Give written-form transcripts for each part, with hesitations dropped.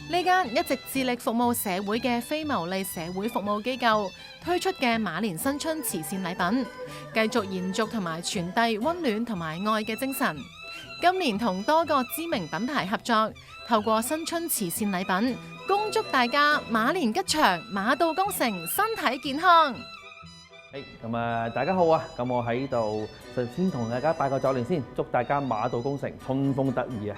呢間一直致力服務社會嘅非牟利社會服務機構推出嘅馬年新春慈善禮品，繼續延續同埋傳遞溫暖同埋愛嘅精神。今年同多個知名品牌合作，透過新春慈善禮品，恭祝大家馬年吉祥、馬到功成、身體健康。大家好啊！咁我喺度先同大家拜個早年先，祝大家馬到功成、春風得意啊！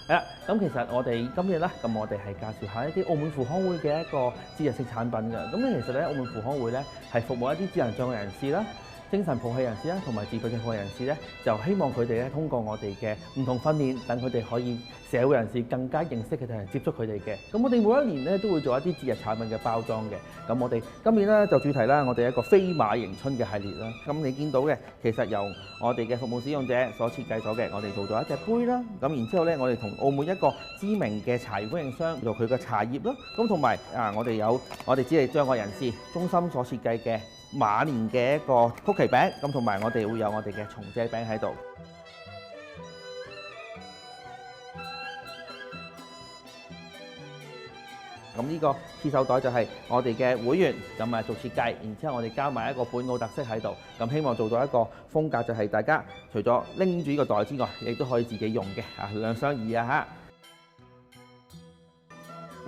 係啦，咁其實我哋今日咧，咁我哋係介紹下一啲澳門扶康會嘅一個節日式產品嘅。咁咧其實咧，澳門扶康會咧係服務一啲智能障礙人士啦、精神抱氣人士啦，同埋自閉症嘅人士咧，就希望佢哋咧通過我哋嘅唔同訓練，等佢哋可以社會人士更加認識佢哋，接觸佢哋嘅。咁我哋每一年咧都會做一啲節日產品嘅包裝嘅。咁我哋今年咧就主題啦，我哋一個飛馬迎春嘅系列啦。咁你見到嘅其實由我哋嘅服務使用者所設計咗嘅，我哋做咗一隻杯啦。咁然之後咧，我哋同澳門一個知名嘅茶葉供應商做佢嘅茶葉啦。咁同埋我哋有我哋智力障礙人士中心所設計嘅馬年嘅一個曲奇餅，咁同埋我哋會有我哋嘅松姐餅喺度。咁呢個刺繡袋就係我哋嘅會員咁做設計，然之後我哋加埋一個本澳特色喺度，咁希望做到一個風格，就係大家除咗拎住呢個袋之外，亦都可以自己用嘅兩相宜啊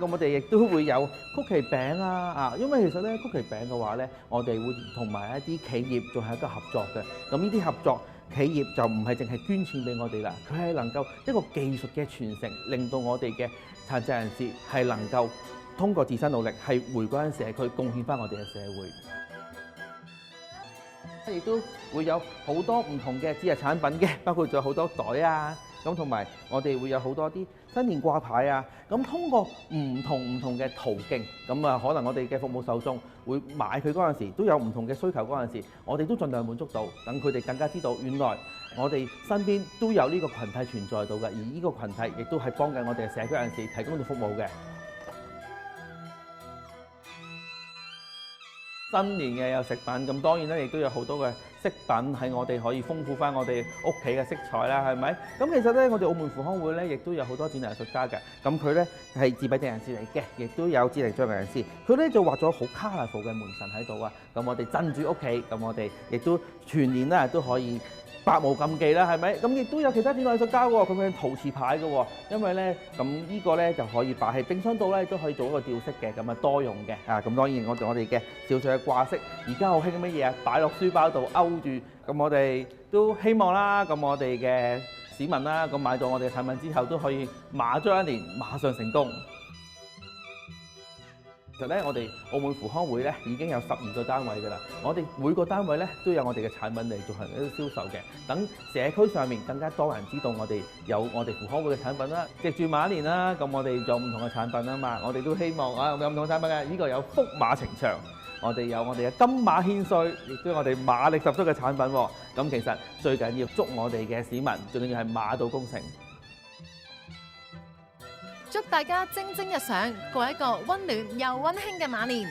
嚇！咁我哋亦都會有曲奇餅因為其實咧曲奇餅嘅話咧，我哋會同埋一啲企業做係一個合作嘅。咁呢啲合作企業就唔係淨係捐錢俾我哋啦，佢係能夠一個技術嘅傳承，令到我哋嘅殘疾人士係能夠通過自身努力係回歸社區，貢獻翻我哋嘅社會。亦都會有好多唔同嘅節日產品嘅，包括咗好多袋啊。咁同埋我哋會有好多啲新年掛牌啊，咁通過唔同嘅途徑，咁可能我哋嘅服務受眾會買佢嗰陣時都有唔同嘅需求嗰陣時，我哋都盡量滿足到，等佢哋更加知道原來我哋身邊都有呢個群體存在到嘅，而呢個群體亦都係幫緊我哋嘅社區人士提供到服務嘅。新年嘅有食品，咁當然咧亦都有好多嘅飾品係我哋可以豐富翻我哋屋企嘅色彩啦，係咪？咁其實咧，我哋澳門扶康會咧亦都有好多展覽藝術家嘅，咁佢咧係自閉症人士嚟嘅，亦都有智力障礙人士，佢咧就畫咗好 colourful 嘅門神喺度啊！咁我哋鎮住屋企，咁我哋亦都全年咧都可以百無禁忌啦，係咪？咁亦都有其他展覽藝術家喎，佢會陶瓷牌嘅喎，因為咧咁呢個咧就可以擺喺冰箱度咧，都可以做一個吊飾嘅，咁多用嘅咁當然我哋嘅小小嘅掛飾，而家好興乜嘢啊？擺落書包度勾住，咁我哋都希望啦，咁我哋嘅市民啦，咁買到我哋嘅產品之後都可以馬足一年，馬上成功。其實咧，我哋澳門扶康會咧已經有12個單位㗎啦。我哋每個單位咧都有我哋嘅產品嚟進行一啲銷售嘅，等社區上面更加多人知道我哋有我哋扶康會嘅產品啦。藉住馬年啦，咁我哋仲有唔同嘅產品啊嘛，我哋都希望有唔同嘅產品嘅。呢個有福馬呈祥，我哋有我哋嘅金馬獻歲，亦都有我哋馬力十足嘅產品喎。咁其實最緊要祝我哋嘅市民，最緊要係馬到功成。祝大家蒸蒸日上，過一個溫暖又溫馨嘅馬年。